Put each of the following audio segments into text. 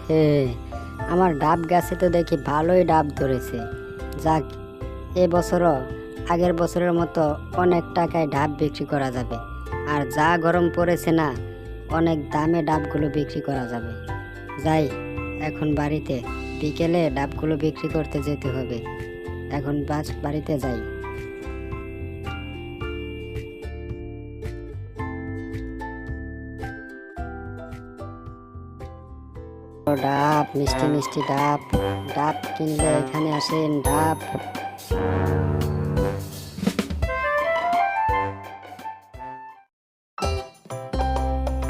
হে, আমার ডাব গাছে তো দেখি ভালোই ডাব ধরেছে। যাক, এবছরও আগের বছরের মতো অনেক টাকায় ডাব বিক্রি করা যাবে। আর যা গরম পড়েছে না, অনেক দামে ডাবগুলো বিক্রি করা যাবে। যাই এখন বাড়িতে, বিকেলে ডাবগুলো বিক্রি করতে যেতে হবে। এখন বাড়িতে যাই। ডাব, মিষ্টি মিষ্টি ডাব। ডাব কিনলে এখানে আসেন, ডাব।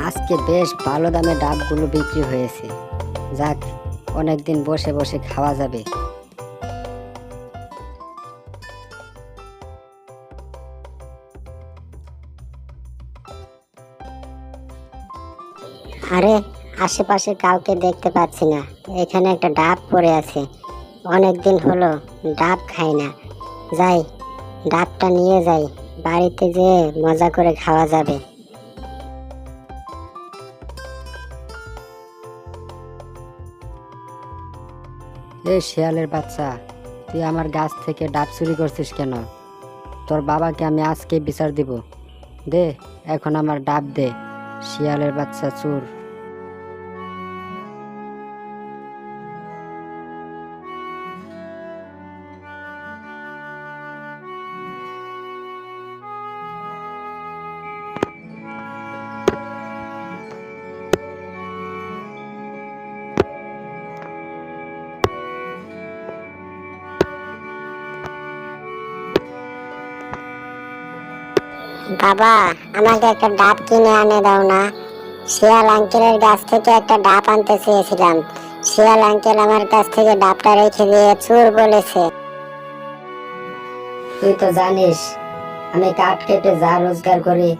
আজকে বেশ ভালো দামে ডাবগুলো বিক্রি হয়েছে। যাক, অনেকদিন বসে বসে খাওয়া যাবে। আরে, আশেপাশে কাউকে দেখতে পাচ্ছি না। এখানে একটা ডাব পড়ে আছে। অনেকদিন হলো ডাব খাই না। যাই, ডাবটা নিয়ে যাই, বাড়িতে যেয়ে মজা করে খাওয়া যাবে। এ শিয়ালের বাচ্চা, তুই আমার গাছ থেকে ডাব চুরি করছিস কেন? তোর বাবাকে আমি আজকে বিচার দিব। দে, এখন আমার ডাব দে, শিয়ালের বাচ্চা চোর। বাবা, আমাকে একটা ডাব কিনে আনে দাও না। শিয়াল আঙ্কেলের গাছ থেকে একটা ডাব আনতে চেয়েছিলাম। শিয়াল আঙ্কেল আমার কাছ থেকে ডাবটা রেখে দিয়ে চোর বলেছে। তুই তো জানিস আমি কাঠ কেটে যা রোজগার করি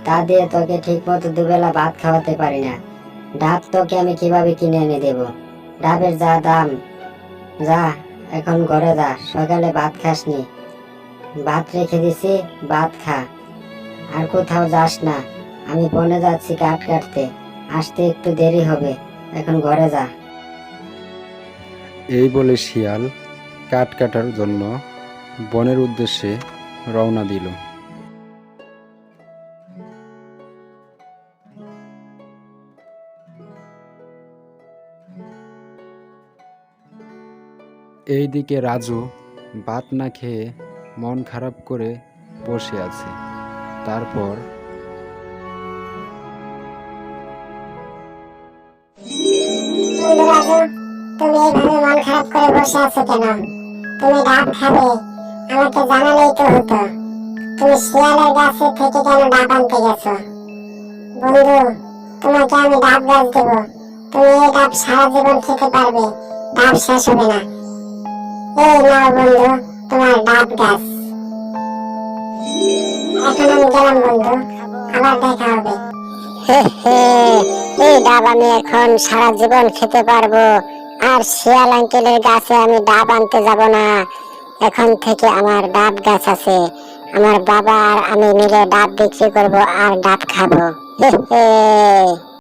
তা দিয়ে তোকে ঠিক মতো দুবেলা ভাত খাওয়াতে পারি না। ডাব তোকে আমি কিভাবে কিনে এনে দেব? ডাবের যা দাম। যা, এখন ঘরে যা, সকালে ভাত খাসনি। ভাত রেখে দিছি, ভাত খা। আর কোথাও যাস না, আমি বনে যাচ্ছি কাঠ কাটতে, আসতে একটু দেরি হবে। এখন ঘরে যা। এই বলে শিয়াল কাঠ কাটার জন্য বনের উদ্দেশ্যে রওনা দিল। এইদিকে রাজু ভাত না খেয়ে মন খারাপ করে বসে আছে। তারপর রাজু, তুমি এইভাবে মন খারাপ করে বসে আছো কেন? তুমি ডাব খাবে, আমাকে জানালেই তো হতো। তুমি শিয়ালের গাছে থেকে কেন ডাব আনতে গেছো? বন্ধু, তোমাকে আমি ডাব গাছ দেব। তুমি এই ডাব সারা জীবন খেতে পারবে, ডাব শেষ হবে না। এই নাও বন্ধু, তোমার ডাব গাছ। এখন আমি গেলাম বন্ধু, আবার দেখা হবে। এই ডাব আমি এখন সারা জীবন খেতে পারবো। আর শিয়াল আঙ্কেলের গাছে আমি ডাব আনতে যাব না। এখন থেকে আমার ডাব গাছ আছে। আমার বাবা আর আমি মিলে ডাব বিক্রি করব আর ডাব খাবো।